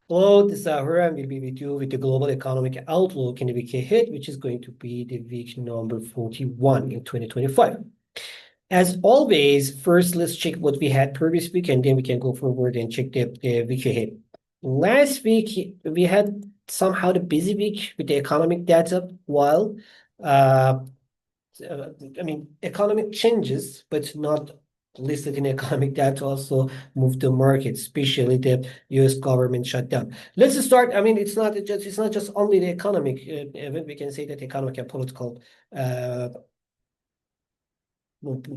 Hello, this is Ahura, and we'll be with you with the global economic outlook in the week ahead, which is going to be the week number 41 in 2025. As always, first let's check what we had previous week, and then we can go forward and check the week ahead. Last week, we had somehow the busy week with the economic data, while uh, economic changes, but not listed in economic data also move the market, especially the US government shutdown. Let's start. It's not just only the economic event. We can say that economic and political uh,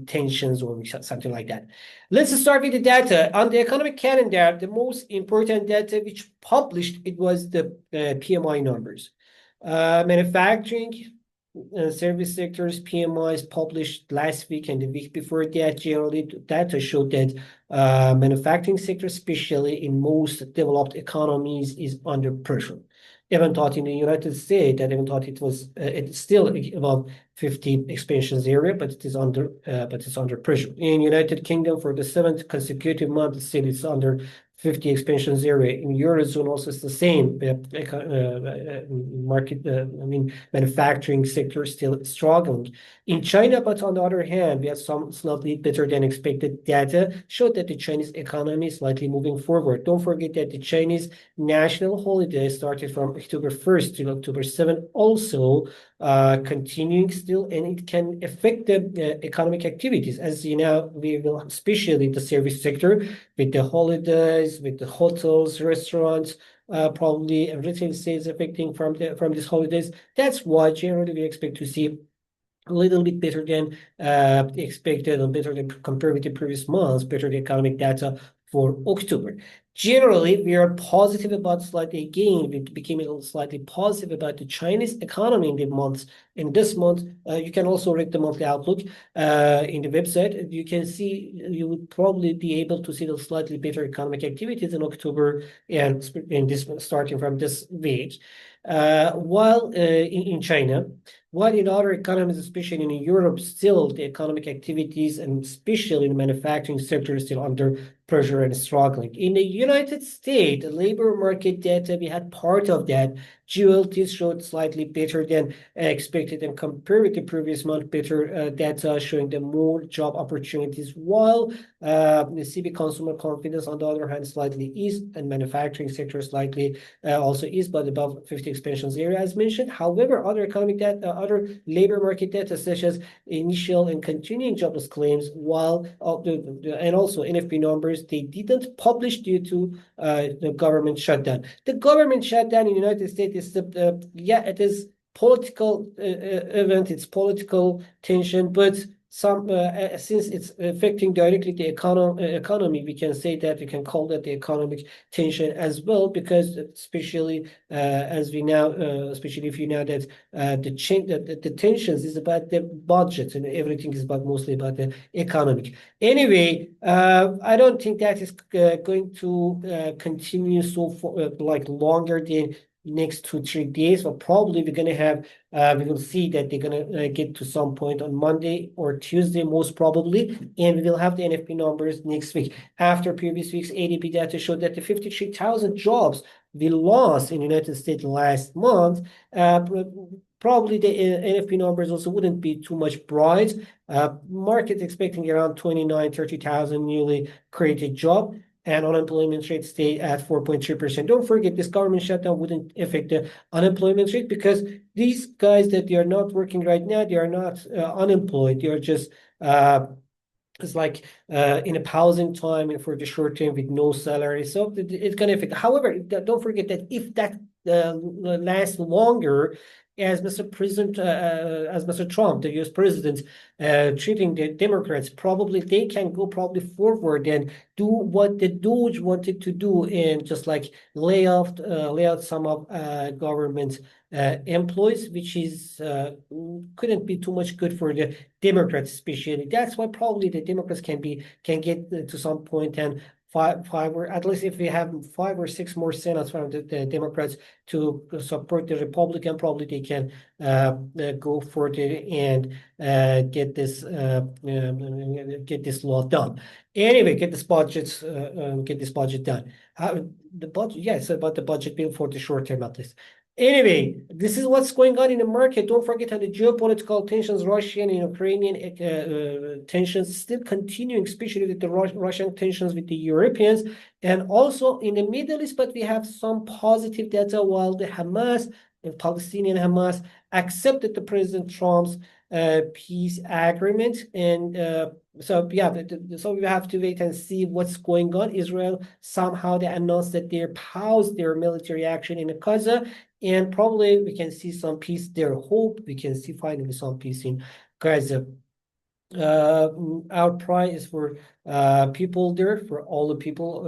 tensions or something like that. Let's start with the data. On the economic calendar, the most important data which published it was the PMI numbers. Manufacturing service sectors PMIs published last week and the week before that. Generally, data showed that manufacturing sector, especially in most developed economies, is under pressure. Even thought in the United States, that even thought it's still above 50 expansions area, but it's under pressure. In United Kingdom, for the seventh consecutive month, still it's under 50 expansions area. In Eurozone, also it's the same. Manufacturing sector still struggling. In China, but on the other hand, we have some slightly better than expected data showed that the Chinese economy is slightly moving forward. Don't forget that the Chinese national holiday started from October 1st to October 7th, also continuing still, and it can affect the economic activities. As you know, we will, especially the service sector, with the holidays, with the hotels, restaurants, probably retail sales affecting from these holidays. That's why generally we expect to see a little bit better than expected and better than compared with the previous months, better the economic data for October. Generally, we are positive about slightly again. We became a little slightly positive about the Chinese economy in the months. In this month, you can also read the monthly outlook in the website. You can see you would probably be able to see the slightly better economic activities in October and in this starting from this week. While in China, while in other economies, especially in Europe, still the economic activities and especially in the manufacturing sector is still under pressure and struggling. In the United States, the labor market data, we had part of that. GLT showed slightly better than expected and compared with the previous month, better data showing the more job opportunities, while the CB consumer confidence, on the other hand, slightly eased and manufacturing sector slightly also is, but above 50 expansions area as mentioned. However, other economic data, other labor market data such as initial and continuing jobless claims, while and also NFP numbers, they didn't publish due to the government shutdown. The government shutdown in the United States is it is political event, it's political tension, but since it's affecting directly the economy, we can say that we can call that the economic tension as well, because especially as we now, especially if you know that the tensions is about the budget and everything is about mostly about the economic. Anyway, I don't think that is going to continue so for like longer than next 2-3 days, but probably we're gonna have we will see that they're gonna get to some point on Monday or Tuesday most probably, and we will have the NFP numbers next week. After previous week's ADP data showed that the 53,000 jobs we lost in the United States last month, probably the NFP numbers also wouldn't be too much bright. Market expecting around 29-30,000 newly created job, and unemployment rate stay at 4.3%. Don't forget, this government shutdown wouldn't affect the unemployment rate, because these guys that they are not working right now, they are not unemployed. They are just it's like in a pausing time and for the short term with no salary. So it's going to affect. However, don't forget that if that lasts longer, as Mr. Trump, the U.S. president, treating the Democrats, probably they can go probably forward and do what the Doge wanted to do, and just like lay out some of government employees, which is couldn't be too much good for the Democrats, especially. That's why probably the Democrats can get to some point and five or at least if we have 5 or 6 more senators from the Democrats to support the Republican, probably they can go further and get this law done. Anyway, get this budget done. The budget, yes, about the budget bill for the short term at least. Anyway, this is what's going on in the market. Don't forget how the geopolitical tensions, Russian and Ukrainian tensions still continuing, especially with the Russian tensions with the Europeans and also in the Middle East. But we have some positive data while the Hamas, the Palestinian Hamas, accepted the President Trump's peace agreement. And so yeah, so we have to wait and see what's going on. Israel somehow they announced that they paused their military action in Gaza, and probably we can see some peace there. Hope we can see finally some peace in Gaza. Our prayer is for people there, for all the people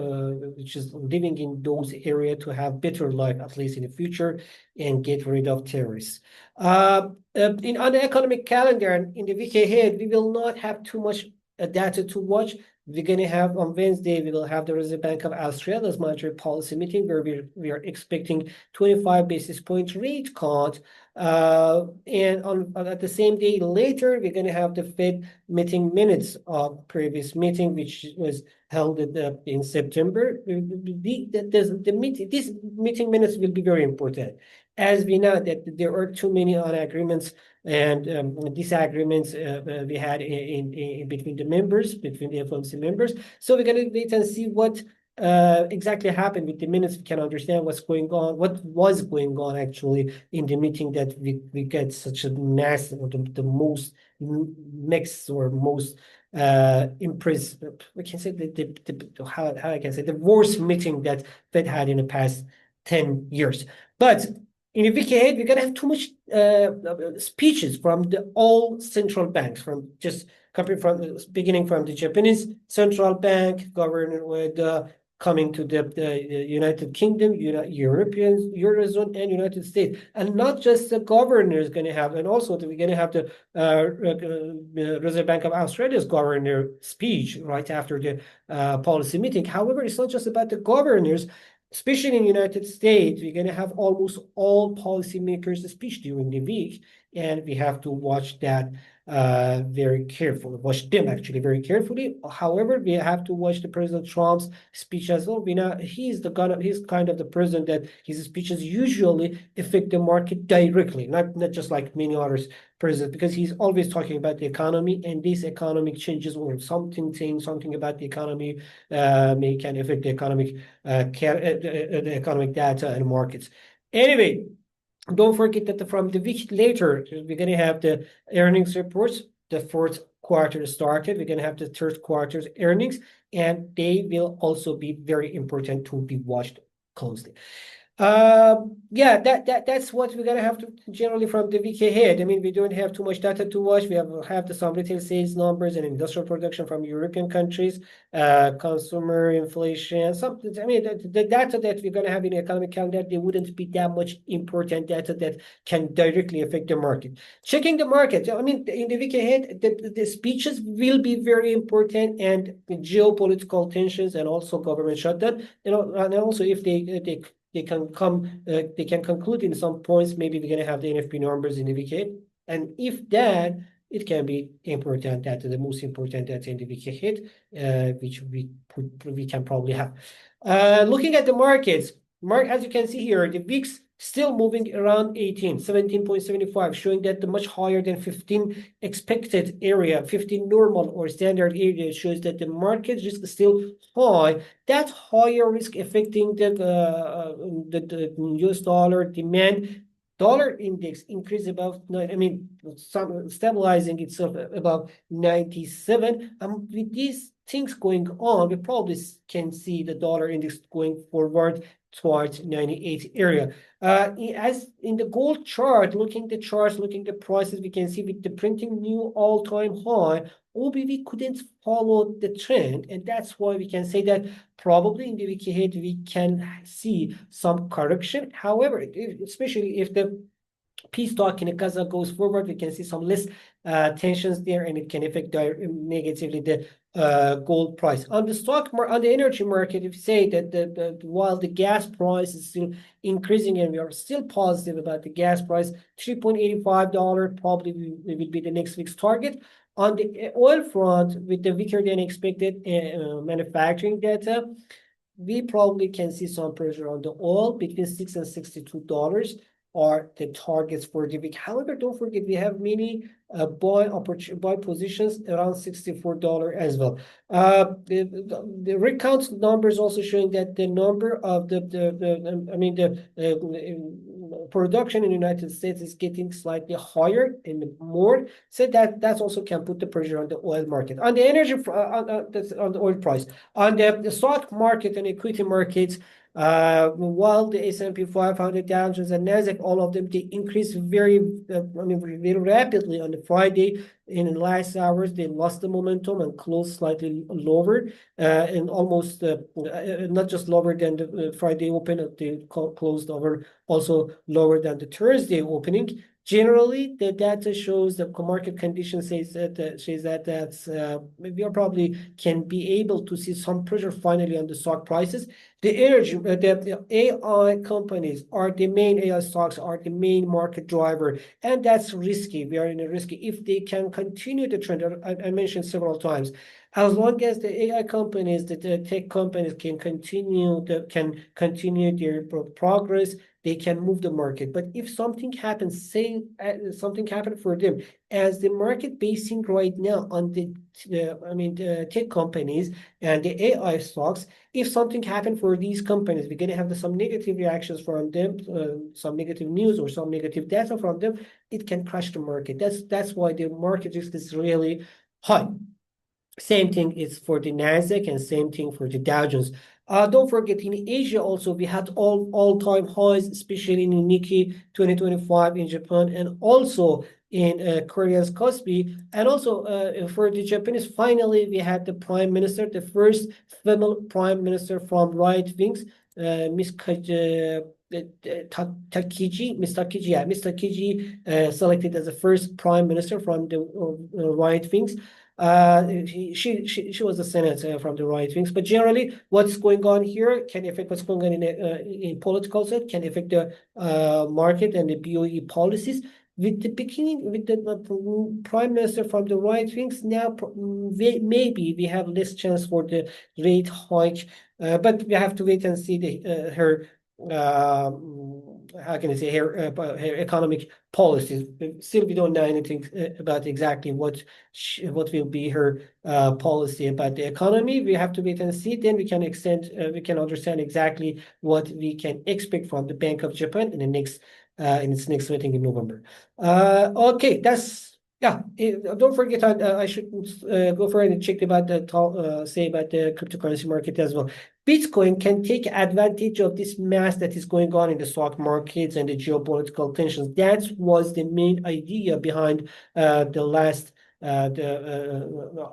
which is living in those areas to have better life, at least in the future, and get rid of terrorists. On the economic calendar, in the week ahead, we will not have too much data to watch. We're going to have on Wednesday, we will have the Reserve Bank of Australia's monetary policy meeting where we are expecting 25 basis point rate cut. And at the same day later, we're going to have the Fed meeting minutes of previous meeting, which was held in September. These meeting minutes will be very important, as we know that there are too many agreements and disagreements we had in between the members, between the FOMC members. So we're going to wait and see what exactly happened with the minutes. We can understand what's going on, what was going on actually in the meeting, that we get such a massive, the most mixed or most impressed, we can say how I can say the worst meeting that Fed had in the past 10 years. But in the week ahead, we're going to have too much speeches from all central banks, from just beginning from the Japanese central bank, governor with coming to the United Kingdom, European, Eurozone, and United States. And not just the governor is going to have, and also we're going to have the Reserve Bank of Australia's governor speech right after the policy meeting. However, it's not just about the governors. Especially in the United States, we're going to have almost all policymakers' speech during the week, and we have to watch that very carefully. Watch them actually very carefully. However, we have to watch the President Trump's speech as well. We know he's kind of the president that his speeches usually affect the market directly, not just like many others president, because he's always talking about the economy, and these economic changes or something saying something about the economy can affect the economic data and markets. Anyway, don't forget that from the week later, we're going to have the earnings reports. The fourth quarter started. We're going to have the third quarter's earnings, and they will also be very important to be watched closely. Yeah, that's what we're gonna have to generally from the week ahead. I mean, we don't have too much data to watch. We have some retail sales numbers and industrial production from European countries, consumer inflation. Something. I mean, the data that we're gonna have in the economic calendar, they wouldn't be that much important data that can directly affect the market. Checking the market. I mean, in the week ahead, the speeches will be very important, and geopolitical tensions and also government shutdown. You know, and also if they can conclude in some points, maybe we're going to have the NFP numbers in the week ahead. And if that, it can be important data, the most important data in the week ahead, which we can probably have. Looking at the markets, as you can see here, the VIX still moving around 17.75, showing that the much higher than 15 expected area, 15 normal or standard area, shows that the market risk is still high. That higher risk affecting the US dollar demand. Dollar index increased above, I mean, stabilizing itself above 97. With these things going on, we probably can see the dollar index going forward towards 98 area. As in the gold chart, looking the prices, we can see with the printing new all-time high, OBV couldn't follow the trend, and that's why we can say that probably in the week ahead we can see some correction. However, especially if the peace talk in Gaza goes forward, we can see some less tensions there, and it can affect negatively the gold price. On the energy market, if you say that while the gas price is still increasing and we are still positive about the gas price, $3.85 probably will be the next week's target. On the oil front, with the weaker than expected manufacturing data, we probably can see some pressure on the oil between $6 and $62 are the targets for the week. However, don't forget we have many buy positions around $64 as well. The rig count numbers also showing that the number of the production in the United States is getting slightly higher and more, so that also can put the pressure on the oil market. On the energy on the oil price, on the stock market and equity markets, while the S&P 500, Dow Jones, and Nasdaq, all of them, they increased very rapidly on the Friday. In the last hours, they lost the momentum and closed slightly lower, and almost not just lower than the Friday open, they closed over also lower than the Thursday opening. Generally, the data shows the market condition says that we are probably can be able to see some pressure finally on the stock prices. The AI companies are the main AI stocks are the main market driver, and that's risky. We are in a risky if they can continue the trend. I mentioned several times. As long as the AI companies, the tech companies can continue their progress, they can move the market. But if something happens, say something happened for them, as the market basing right now on the tech companies and the AI stocks, if something happened for these companies, we're going to have some negative reactions from them, some negative news or some negative data from them. It can crash the market. That's why the market risk is really high. Same thing is for the Nasdaq and same thing for the Dow Jones. Don't forget, in Asia also, we had all-time highs, especially in Nikkei 2025 in Japan, and also in Korea's Kospi. And also for the Japanese, finally, we had the prime minister, the first female prime minister from right wings, Miss Takiji, Miss Takiji, selected as the first prime minister from the right wings. She was a senator from the right wings, but generally what's going on here can affect what's going on in political side, can affect the market and the BOE policies. With the prime minister from the right wings, now maybe we have less chance for the rate hike, but we have to wait and see her how can I say her economic policies. Still, we don't know anything about exactly what will be her policy about the economy. We have to wait and see. Then we can understand exactly what we can expect from the Bank of Japan in its next meeting in November. Okay, that's. Yeah, don't forget. I should go for it and check about say about the cryptocurrency market as well. Bitcoin can take advantage of this mess that is going on in the stock markets and the geopolitical tensions. That was the main idea behind the last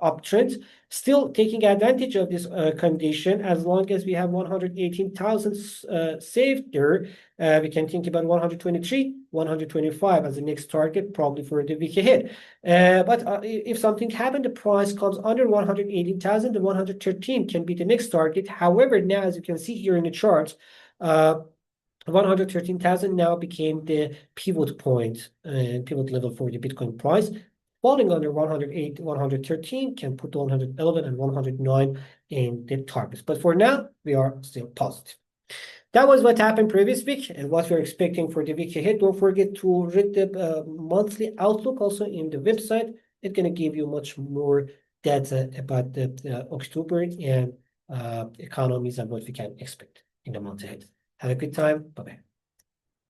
uptrend. Still taking advantage of this condition, as long as we have 118,000 saved there, we can think about 123, 125 as the next target, probably for the week ahead. But if something happened, the price comes under 118,000, the 113 can be the next target. However, now as you can see here in the charts, 113,000 now became the pivot point and pivot level for the Bitcoin price. Falling under 108, 113 can put 111 and 109 in the targets. But for now, we are still positive. That was what happened previous week and what we're expecting for the week ahead. Don't forget to read the monthly outlook also in the website. It's going to give you much more data about the October and economies and what we can expect in the months ahead. Have a good time. Bye-bye.